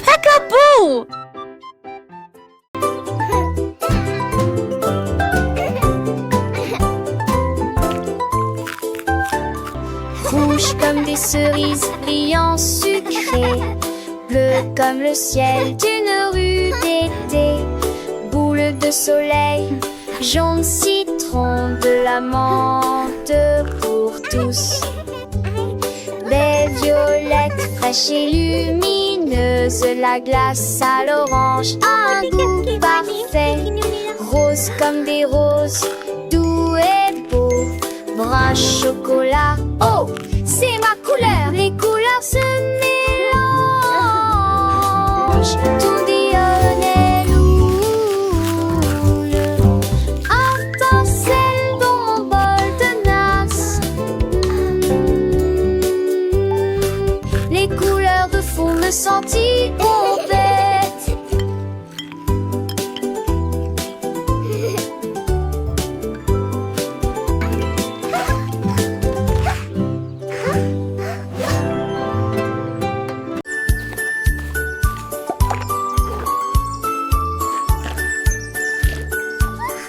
Peekaboo! Rouge comme des cerises, brillant sucré, bleu comme le ciel d'une rue d'été, boule de soleil, jaune citron, de la menthe pour tous. Des violettes fraîches et lumineuses, la glace à l'orange, un goût parfait. Rose comme des roses, doux et beau, brun chocolat, oh, c'est ma couleur. Les couleurs se mélangent, tout dionne loule. Étincelle dans mon bol de nasse. Les couleurs de fond me sentir bête.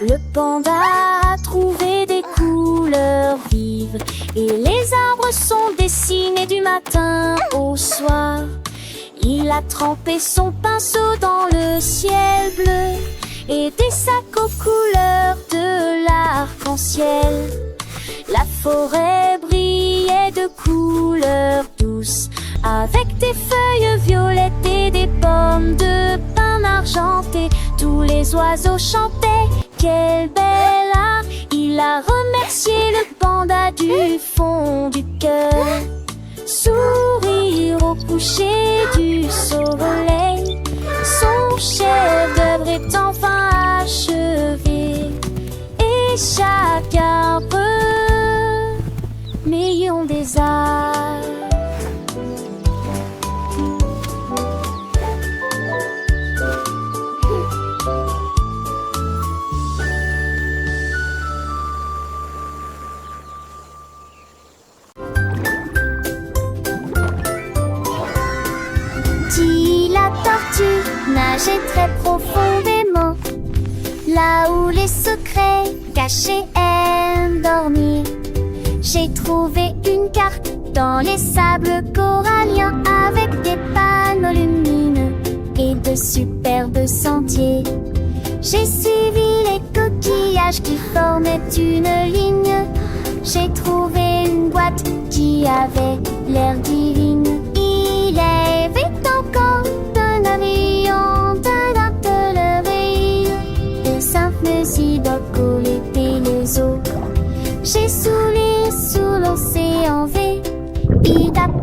Le panda a trouvé des couleurs vives et les arbres sont dessinés du matin au soir. Il a trempé son pinceau dans le ciel bleu et des sacs aux couleurs de l'arc-en-ciel. La forêt brillait de couleurs douces avec des feuilles violettes et des pommes de pin argentées. Tous les oiseaux chantaient. Quel bel art! Il a remercié le panda du fond du cœur. Sourire au coucher du soleil, son chef-d'œuvre est enfin achevé. Et chaque arbre, million des arts. La tortue nageait très profondément, là où les secrets cachés aiment dormir. J'ai trouvé une carte dans les sables coralliens avec des panneaux lumineux et de superbes sentiers. J'ai suivi les coquillages qui formaient une ligne. J'ai trouvé une boîte qui avait l'air divine. Il avait encore d'un avion, d'un televeille, de simples idoles collées les eaux. J'ai soulé sous l'océan V,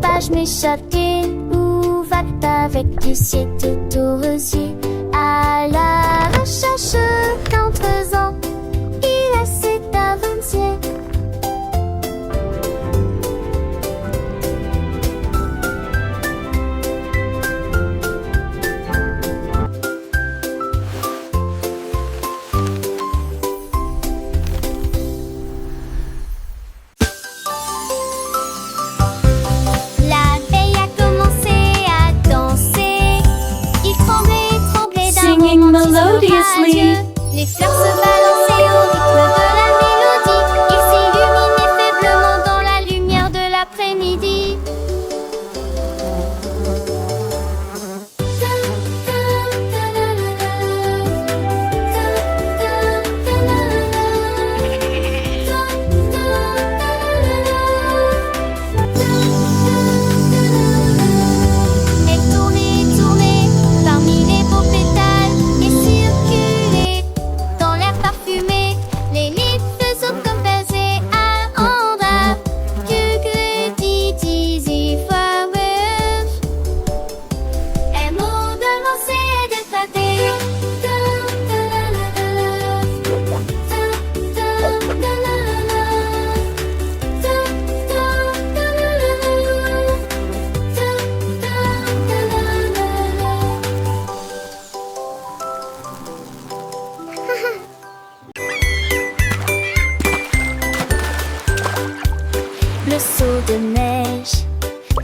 page m'échapper. Où va-t-elle avec du ciel tout au rosier? À la recherche qu'en faisant, il a cet avancier. Melodiously. Les fleurs se balançaient au rythme de la mélodie. Ils s'illuminaient faiblement dans la lumière de l'après-midi. Elle tournait, tournait parmi les beaux pétales et circulait dans l'air parfumé. Les livres faisaient comme baiser à Andra. Que dit easy flowers. Un mot de lancer et de flatter. Le seau de neige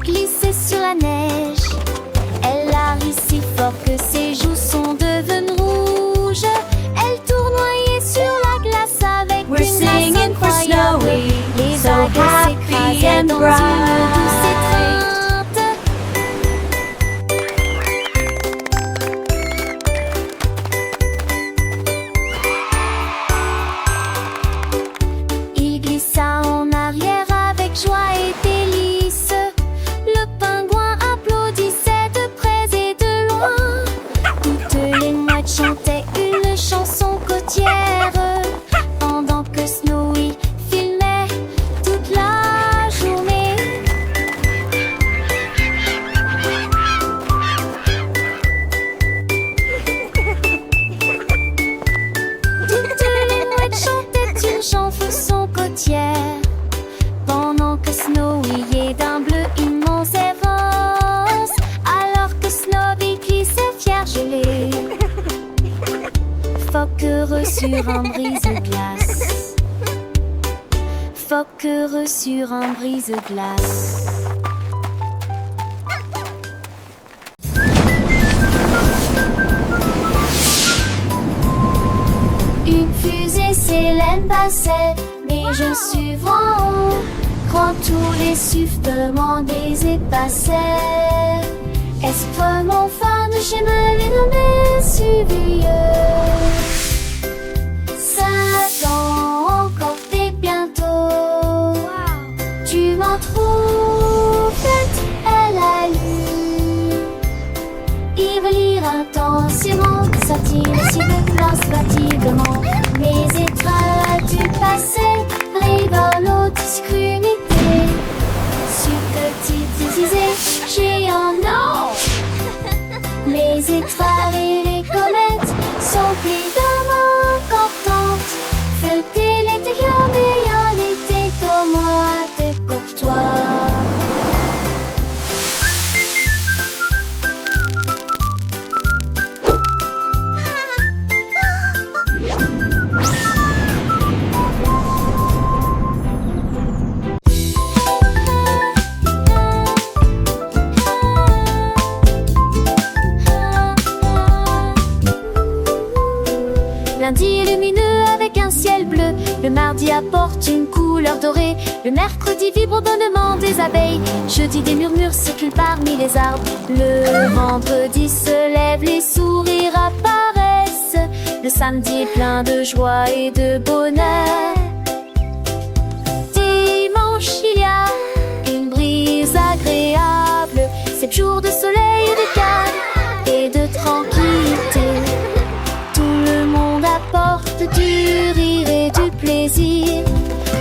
glissait sur la neige. Elle a réussi que ses joues sont devenues rouges. Elle tournoyait sur la glace avec We're une grâce singing for incroyable. Snowy, Les so vagues happy s'écrasaient and dans bright. une douce étreinte. Il glissa en arrière avec joie et délice. Le pingouin applaudissait de près et de loin. Toutes les mouettes chantaient une chanson côtière pendant que Snowy filmait toute la journée. Toutes les mouettes chantaient une chanson côtière pendant que Snowy est d'un bleu immense et rose. Alors que Snowy glissait fier gelé, phoque heureux sur un brise-glace. Phoque heureux sur un brise-glace. Une fusée Célène passait, mais je suis en haut. Quand tous les sifflements des épassaient, est-ce vraiment fin de chemin les suivieux? 5 ans encore et bientôt. Tu m'en trouves bête, elle a lu. Il veut lire intensément, sortir si de place fatiguement. Mes étoiles as-tu passé, rigolo, discrimité. Sur petite disais, géant, non. Les étoiles et les comètes sont évidemment importantes. Feuilleter l'intérieur, mais en été comme moi de courtois. Lundi lumineux avec un ciel bleu, le mardi apporte une couleur dorée, le mercredi vibre au bonnement des abeilles, jeudi des murmures circulent parmi les arbres, le vendredi se lève, les sourires apparaissent, le samedi est plein de joie et de bonheur. Dimanche il y a une brise agréable, 7 jours de soleil et de calme et de tranquillité. Apporte du rire et du plaisir.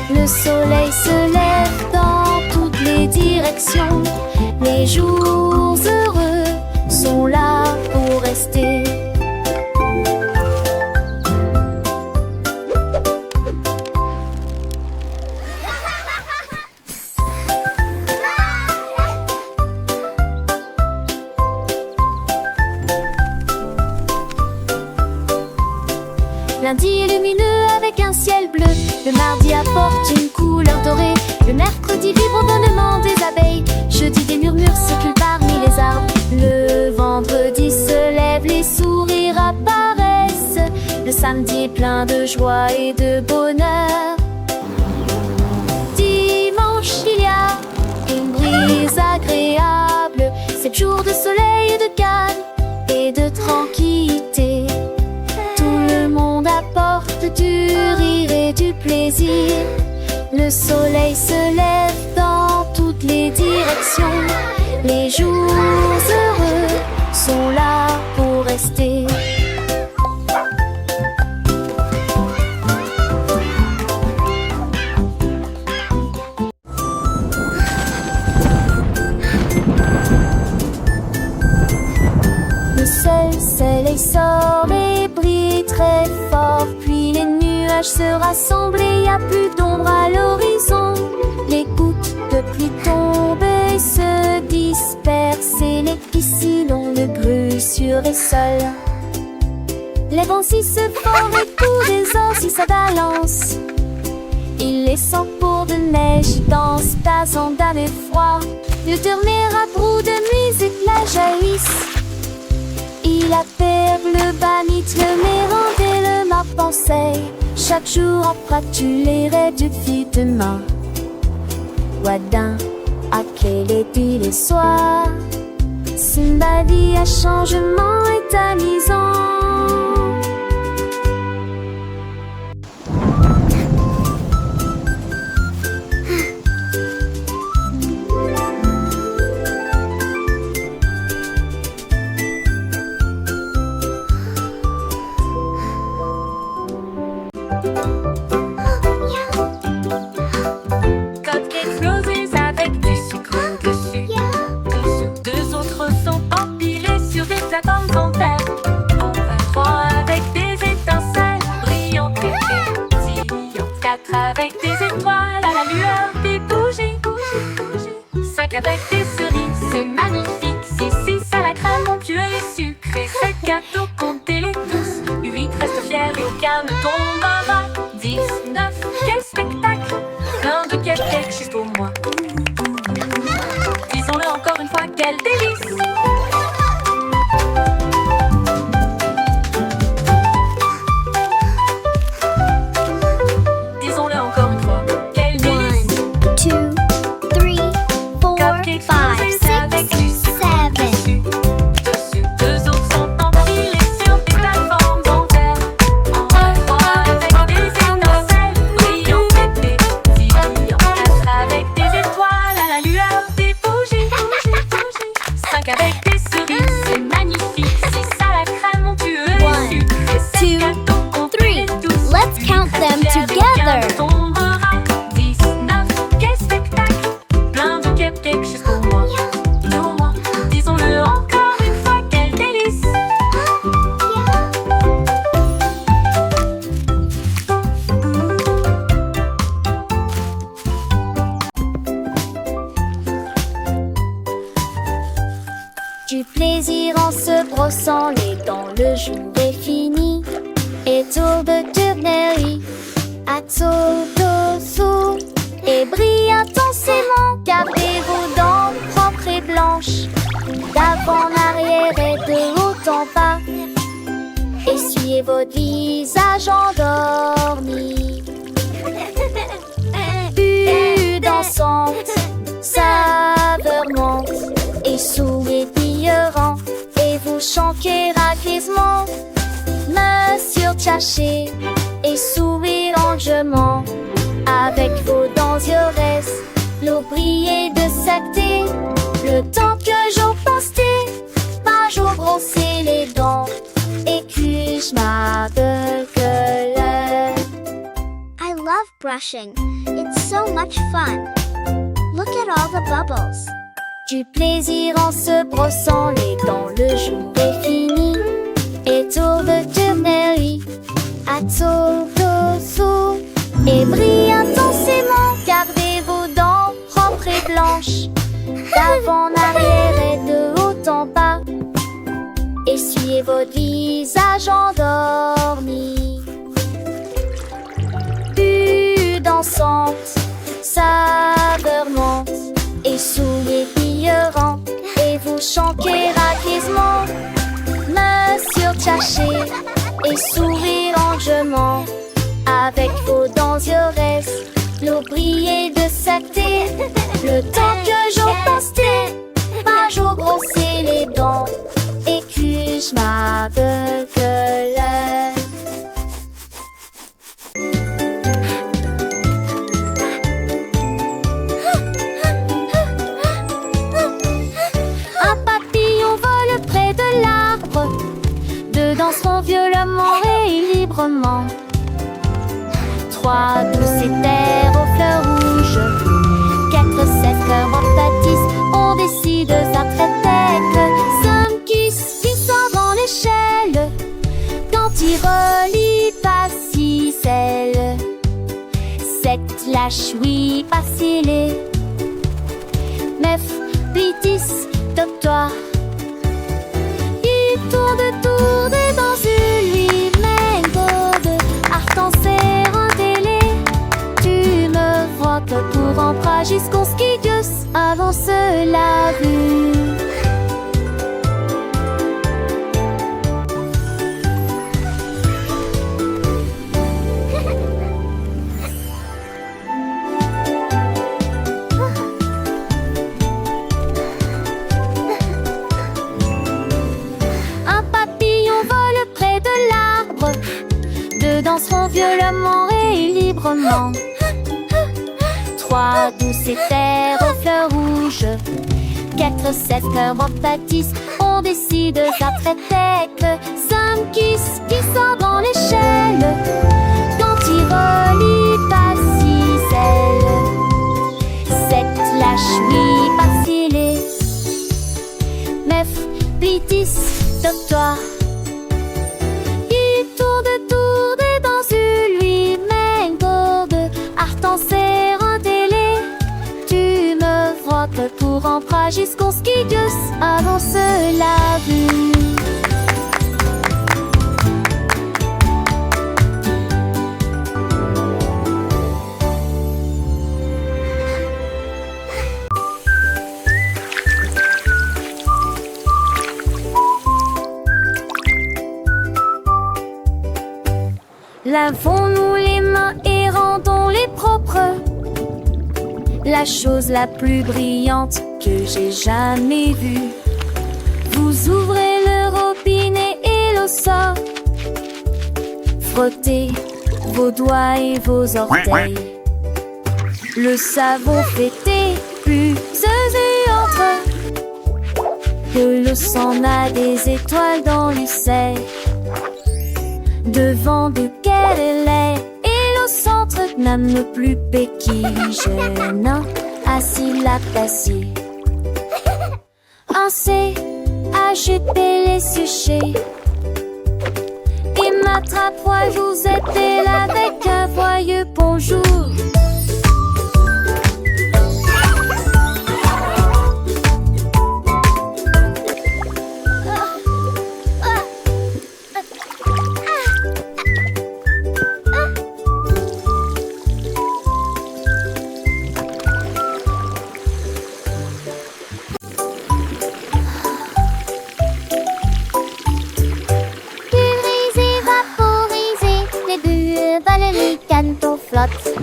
Le soleil se lève dans toutes les directions. Les jours heureux sont là pour rester. Lundi est lumineux avec un ciel bleu, le mardi apporte une couleur dorée, le mercredi vibre au bonnement des abeilles, jeudi des murmures circulent parmi les arbres, le vendredi se lève, les sourires apparaissent, le samedi est plein de joie et de bonheur. Dimanche il y a une brise agréable, 7 jours de soleil et de calme et de tranquillité. Apporte du rire et du plaisir. Le soleil se lève dans toutes les directions. Les jours heureux sont là pour rester. Le soleil sort et brille très fort, puis les nuages se rassemblent et y a plus d'ombre à l'horizon. Les gouttes de pluie tombent et se dispersent et les piscines ont le grue sur les sols. Les vents si se forment et tous les ors si ça balance. Il les sent pour de neige dansent, tasant d'un effroi. De dernier à bout de musique la jaillissent. Puis la perle, banit, le mérande et le mar pensait. Chaque jour en feras-tu les raies du fil demain. Wadin, à quel est-il les soirs? Simbadi à changement est amusant. Cupcakes roses avec du sucre dessus. Deux autres sont empilés sur des plateformes en verre. Trois avec des étincelles brillantes et pétillantes. Quatre avec des étoiles à la lueur des bougies. Cinq avec des cerises, c'est magnifique. Six à la crème onctueux et sucrée. Sept gâteaux, comptez-les tous. 8 restent fiers et aucun ne tombera. 10, 9, quel spectacle! Plein de cupcakes juste pour moi. Disons-le encore une fois, quel délice! Disons-le encore une fois, quel délice! 1, 2, 3, 4, Cupcakes 5, roses avec du 6, sucre 7. dessus. Deux autres sont empilés sur des plateformes en verre. Trois avec des étincelles brillantes et pétillantes. Quatre avec des étoiles à la lueur des bougies. Cinq avec des cerises, c'est magnifique. Six à la crème onctueux et sucrée. Sept gâteaux, comptez-les tous. Let's count them together. 10, 9, quel spectacle! Plein de cupcakes juste pour moi. Pour moi, disons-le encore une fois, quel délice! Du plaisir en se brossant les dents, le jour est fini. Et tour de tournerie, à tour d'ossou. Et brille intensément, gardez vos dents propres et blanches. D'avant en arrière et de haut en bas. Essuyez votre visage endormi. Bulle dansante, saveur monte. Et sourire brillant, et vous chantez raquisement. Main sur tchaché, et sourire lentement. Avec vos dents yores, l'eau brillait de sacté. Le temps que j'en pastais, pas jour brosser les dents. Et que je m'appelle. I love brushing. It's so much fun. Look at all the bubbles. Du plaisir en se brossant les dents, le jour est fini. Et tour de tournerie, à tour d'ossou. Et brille intensément, gardez vos dents propres et blanches. D'avant en arrière et de haut en bas. Essuyez votre visage endormi. Bulle dansante, saveur monte. Et sourire brillant, et vous chantez raquisement. Main sur tchaché, et sourire lentement. Avec vos dents yores, l'eau brillait de sacté. Le temps que j'en pastais, pas jour brosser les dents. Et que je m'appelle. Un papillon vole près de l'arbre. Deux danseront violemment et librement. Trois douces éthers aux fleurs rouges. 4 cèdres en bâtisse, on décide sa traitèque. 5 qui sort dans l'échelle. Quand il relie pas si celle. 7 lâche oui pas scellé. 9, 8, 10, docteur. Il tourne et dans une lui mène art en serre en télé. Tu me vois que pour rentrer jusqu'au ski Dios avance la vue. danseront violemment et librement. 3 douces éthers aux fleurs rouges, 4 16 cœurs en pâtissent. On décide ça très tête. 5 qui sort dans l'échelle. Quand Tiroli passe 7 lâche oui passer. 9 plitis doctoire. Il tourne dans lui-même gourde. Artan serre un délai. Tu me frottes pour emprunt jusqu'au skidius avant cela vu. Lavons-nous les mains et rendons-les propres. La chose la plus brillante que j'ai jamais vue. Vous ouvrez le robinet et l'eau sort. Frottez vos doigts et vos orteils. Le savon fait plus et entre. Que l'eau s'en a des étoiles dans l'ucelle. Devant duquel elle est, et au centre n'aime plus béquille. Jeune, assis la tassie. Un C, acheter les sujets. Et m'attrape, vous êtes là avec un joyeux bonjour.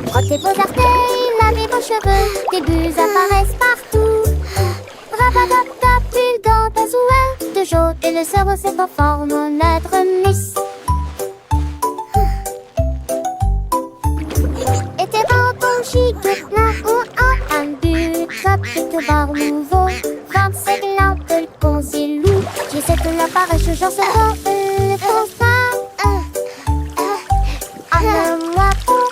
Frottez vos artères, lavez vos cheveux, des bulles apparaissent partout. Rapadapta, pulgant, azouin, de jaune et le cerveau se conforme au notre miss. Et tes barbons chic, plein ou un but, que bar nouveau, 25 lampes de consilou. J'essaie de l'appareil, je genre ce mot, le constat. Moi pour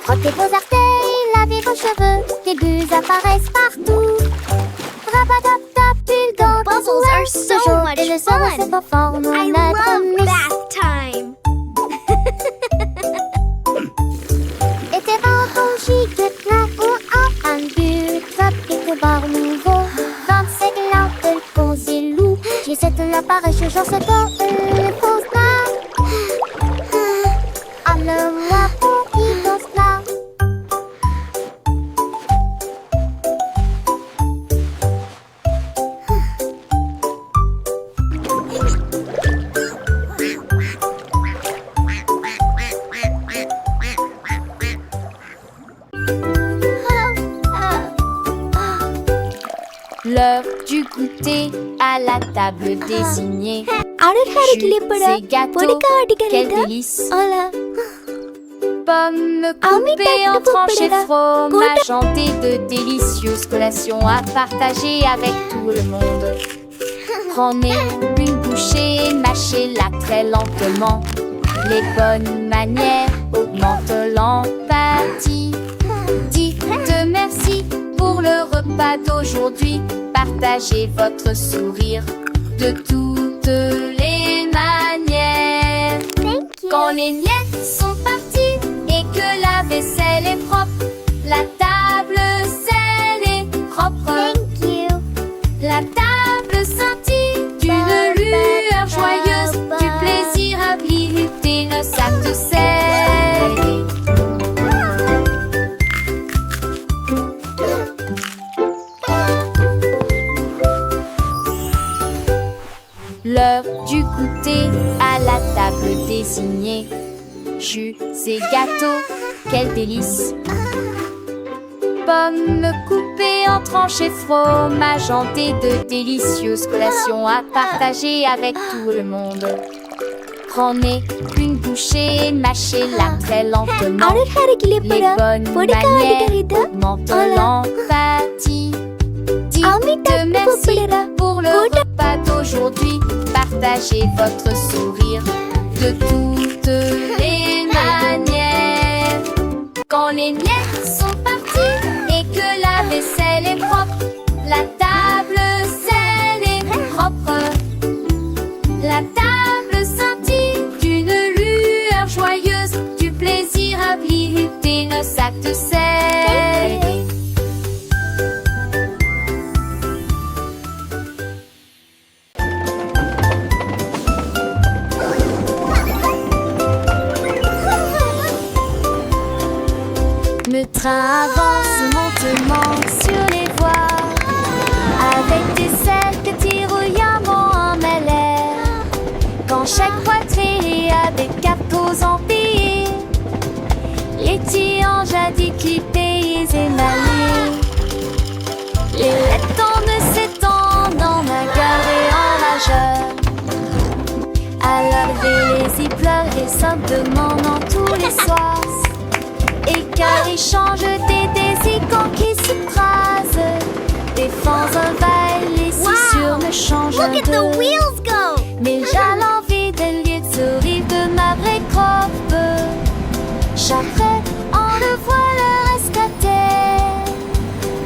frottez vos artères, lavez vos cheveux, des bulles apparaissent partout. Rapadapta, pulgant, Puzzles are so much et le cerveau se fun. conforme au I notre love miss. bath time. Et tes barbons chic, plein ou un but, quelque bar nouveau, 25 lampes de consilou. J'essaie de l'appareil, je genre ce corps, le constat. Moi pour Igosla. L'heure du goûter à la table désignée. Ces gâteaux, quel délice. Pommes coupées en tranchées de fromage, hanté de délicieuses collations à partager avec tout le monde. Prenez une bouchée et mâchez-la très lentement. Les bonnes manières augmentent l'empathie. Dites merci pour le repas d'aujourd'hui. Partagez votre sourire de toutes les manières. Quand les miettes sont parties et que la vaisselle est propre, la table celle est propre. La table scintille d'une lueur joyeuse, du plaisir à glisser le sac de sel. manger à la table désignée. Jus et gâteaux, quel délice! Pommes coupées en tranches et fromage hanté, de délicieuses collations à partager avec tout le monde. Prenez une bouchée et mâchez-la très lentement. Les bonnes manières augmentent l'empathie. Dites merci pour le repas d'aujourd'hui. Partagez votre sourire de toutes les manières. Quand les miettes sont parties et que la vaisselle est propre, la table saine et propre. La table scintille d'une lueur joyeuse, du plaisir à visiter nos sacs de sel. Le train avance lentement sur les voies, avec des selles que tire en l'air. Quand chaque poitrine a des capos empilés, les tiges jadis clippés et émaillés. Les lettres ne s'étendent en un cœur et en rageur. À lever les pleurs et simplement tous les soirs. Et car échange des désirs qui se crasent, des fans envahissent les sur me changent Look at the de. wheels go! Mais j'ai l'envie de lieu de sourire de ma vraie croppe. Chaque on le voit le rescater.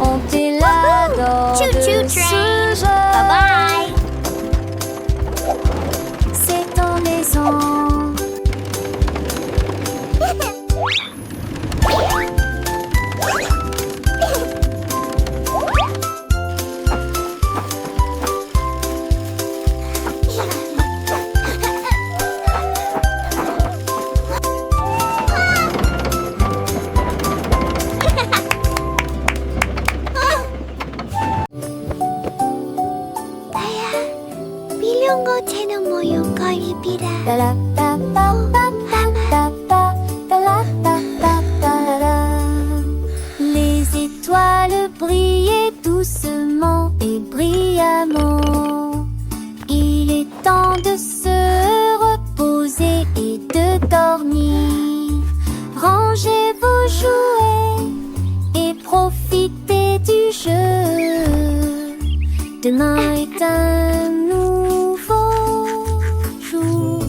On t'est là dans Choo-choo de train. ce jeu. Bye C'est en maison. 비룡고 채널 모형 걸비라. Les étoiles brillaient doucement et brillamment. Il est temps de se reposer et de dormir. Rangez vos jouets et profitez du jeu. Demain est un nouveau jour.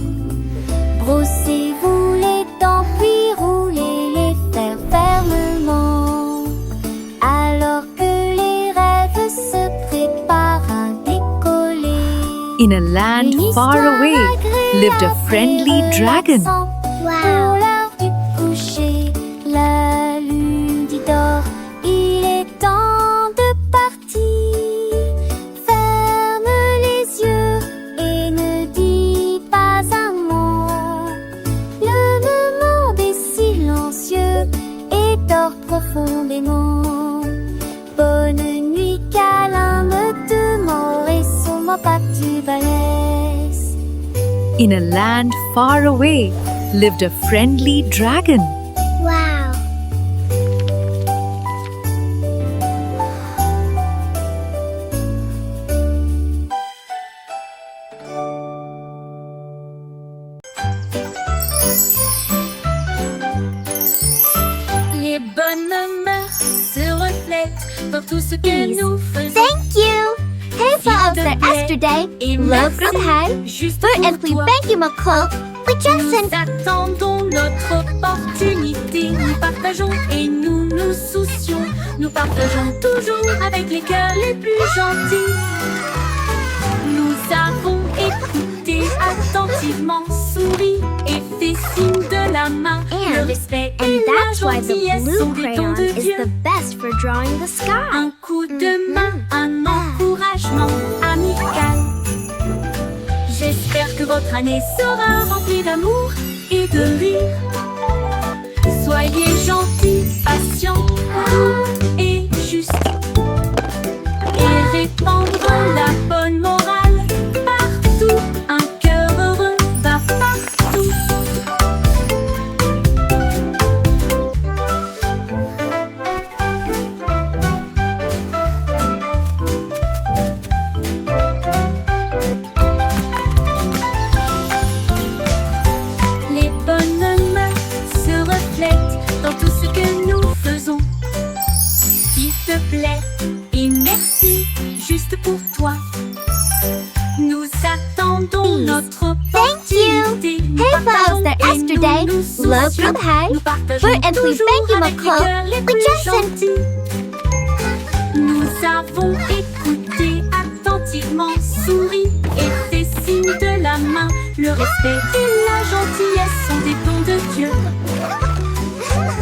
Brossez-vous les dents puis roulez les fers fermement. Alors que les rêves se préparent à décoller. In a land Une far histoire away lived a agréable friendly et dragon. relaxante. Wow. Pour l'heure du coucher, la lune dit d'or, il est temps de partir. Ferme les yeux et ne dis pas un mot. Le monde est silencieux et dort profondément. Bonne nuit, câlin, me demeure et sur mon pas tu balaises. In a land far away lived a friendly dragon. Wow. Les bonnes mœurs se reflètent dans tout ce que nous faisons. Thank you. Hej för yesterday. Et Love merci from high. juste För pour en fly toi. thank you McCall. We just Nous attendons notre opportunité. Nous partageons et nous nous soucions. Nous partageons toujours avec les cœurs les plus gentils. Nous avons écouté attentivement, souri et fait signe de la main. Le respect et la that's why the gentillesse sont blue des dons crayon de is Dieu. the best for drawing the sky. Un coup de main, un encouragement amical. J'espère que votre année sera remplie d'amour et de rire. Soyez gentils, patients, doux et justes. Et répandre la bonne morale partout. Un cœur heureux today. Love from Hay. Nous partageons Bert and Blue, toujours thank you, avec le McCall. cœur les We plus just sent- gentils. Nous avons écouté attentivement, souri et fait signe de la main. Le respect et la gentillesse sont des dons de Dieu.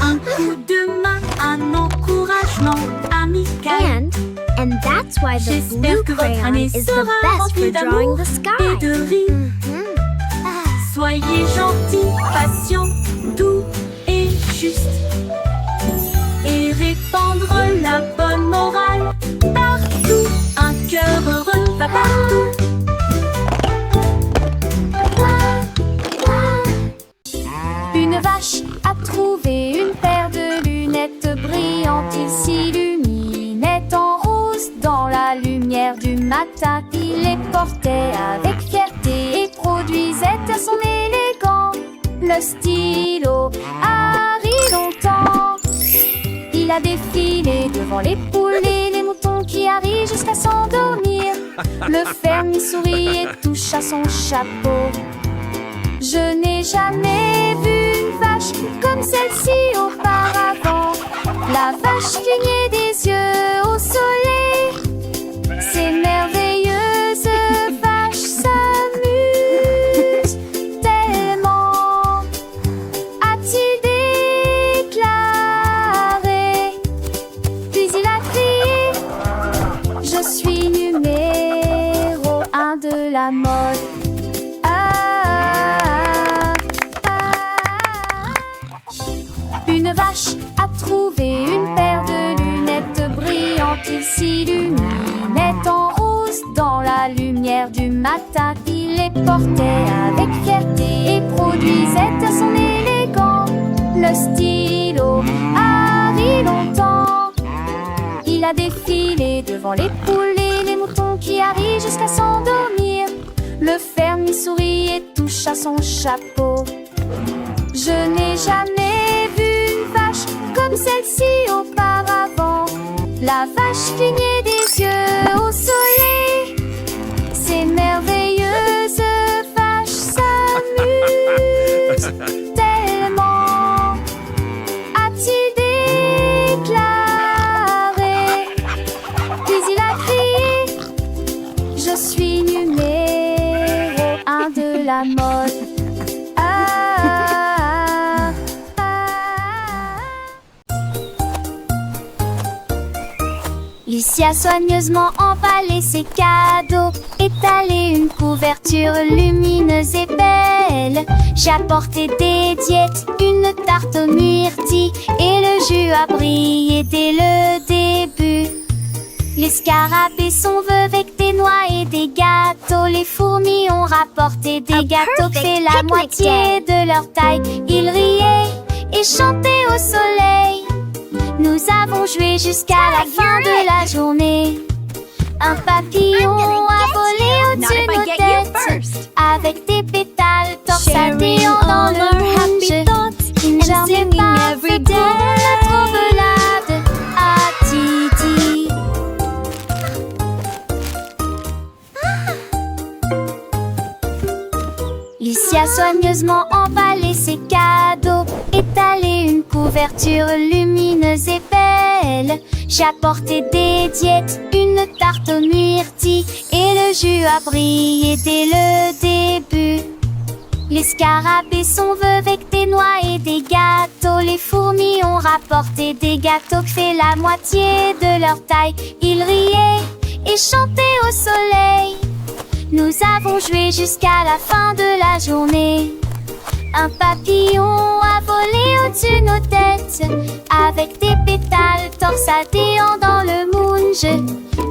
Un coup de main, un encouragement amical. And that's why the J'espère blue que votre crayon année is the sera best remplie for drawing d'amour the et sky. de rire. Soyez gentils, patients, doux et justes. Et répandre la bonne morale partout. Un cœur heureux va partout. Une vache a trouvé une paire de lunettes brillantes. Il s'illuminait en rose dans la lumière du matin. Il les portait avec fierté et produisait à son élégant le stylo Harry longtemps. Il a défilé devant les poules et les moutons qui arrivent jusqu'à s'endormir. Le fermier sourit et touche à son chapeau. Je n'ai jamais vu une vache comme celle-ci auparavant. La vache clignait des yeux au soleil. Ces merveilleuses vaches s'amusent tellement, a-t-il déclaré. Puis il a crié: je suis numéro 1 de la mode. Une vache a trouvé une paire de lunettes brillantes. Il s'illuminait en rose dans la lumière du matin. Il les portait avec fierté et produisait à son élégant le stylo Harry longtemps. Il a défilé devant les poules et les moutons qui arrivent jusqu'à s'endormir. Le fermier sourit et touche à son chapeau. Je n'ai jamais vu une vache comme celle-ci auparavant. La vache clignait des yeux au soleil. Ces merveilleuses vaches s'amusent tellement, a-t-il déclaré. Puis il a crié: je suis numéro 1 de la mode. Lucie a soigneusement emballé ses cadeaux, étalé une couverture lumineuse et belle. J'ai apporté des diètes, une tarte aux myrtilles, et le jus a brillé dès le début. Les scarabées sont vœux avec des noix et des gâteaux. Les fourmis ont rapporté des gâteaux qui fait la moitié de leur taille. Ils riaient et chantaient au soleil. Nous avons joué jusqu'à la fin de la journée. Un papillon a volé au-dessus de nos têtes, avec des pétales torsadés dans le rouge. Une journée parfaite pour la trommelade à Titi. Lucie a soigneusement emballé ses cadeaux, étalé une couverture lumineuse et belle. J'ai apporté des diètes, une tarte aux myrtilles, et le jus a brillé dès le début. Les scarabées sont vœux avec des noix et des gâteaux. Les fourmis ont rapporté des gâteaux qui fait la moitié de leur taille. Ils riaient et chantaient au soleil. Nous avons joué jusqu'à la fin de la journée. Un papillon a volé au-dessus de nos têtes, avec des pétales torsadés dans le moonge.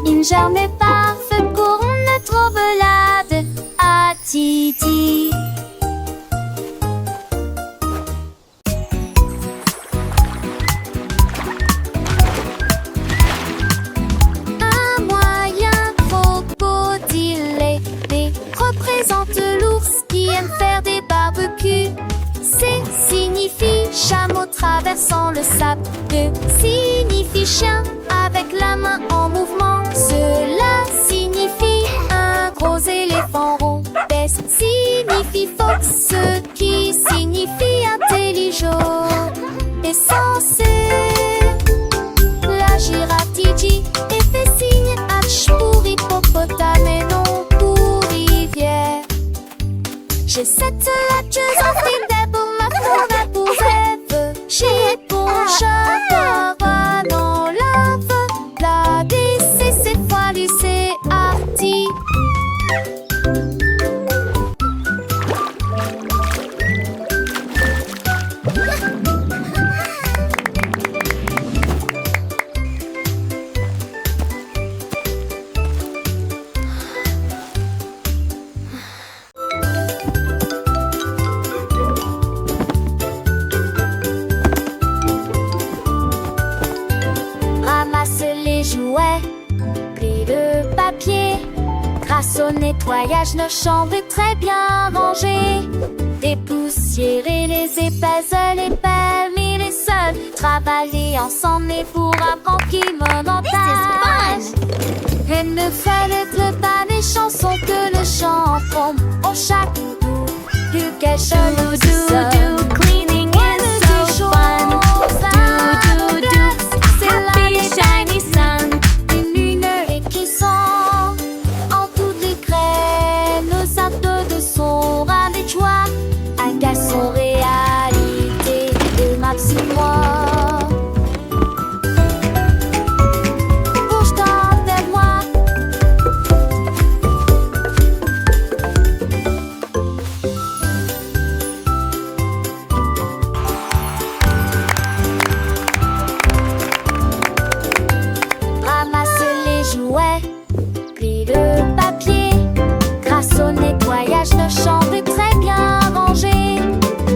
Une journée parfaite pour notre trommelade à Titi. Un moyen crocodile représente l'ours qui aime faire des barbecues. C signifie chameau traversant le sable. E signifie chien avec la main en mouvement. Cela signifie un gros éléphant rond. S signifie fox, ce qui signifie J'ai cette latcheuse en style pour ma forêt pour rêve. J'ai pour cheveux dans lave. La lycée, c'est fois lycée arty. Ramasse les jouets, plie le papier. Grâce au nettoyage, nos chambres est très bien rangées. Dépoussiérer les épaisseurs, les permis, les sols. Travailler ensemble et pour apprendre qui monotage. Et ne fallait pas des chansons que le chant tombe au chaque bout. Plus qu'elle chante Do, cleaning is so fun. Do, c'est happy shiny sun. une lumière qui sent en toutes les graines. Nos actes de son ras de joie, un garçon réalité de Maximois. Bouge-toi vers moi. Ramasse les jouets, plie le papier. Grâce au nettoyage, nos chambres est très bien rangées.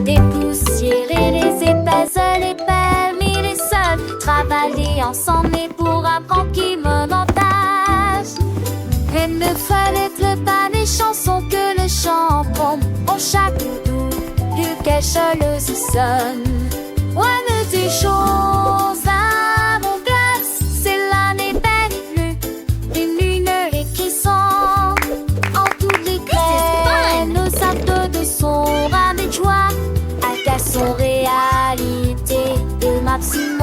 Dépoussiérer les épaisseurs, les permis, les sols. Travailler ensemble et pour apprendre qui monotage. Et ne fallait pas des chansons que le chant tombe au chaque bout. Plus qu'elle choleuse sonne. Ouais, mais des choses à mon glace, c'est l'année belle et bleue. Une lumière qui sent en toutes les graines. Nos actes de son ras de joie, un garçon réalité de Maxime.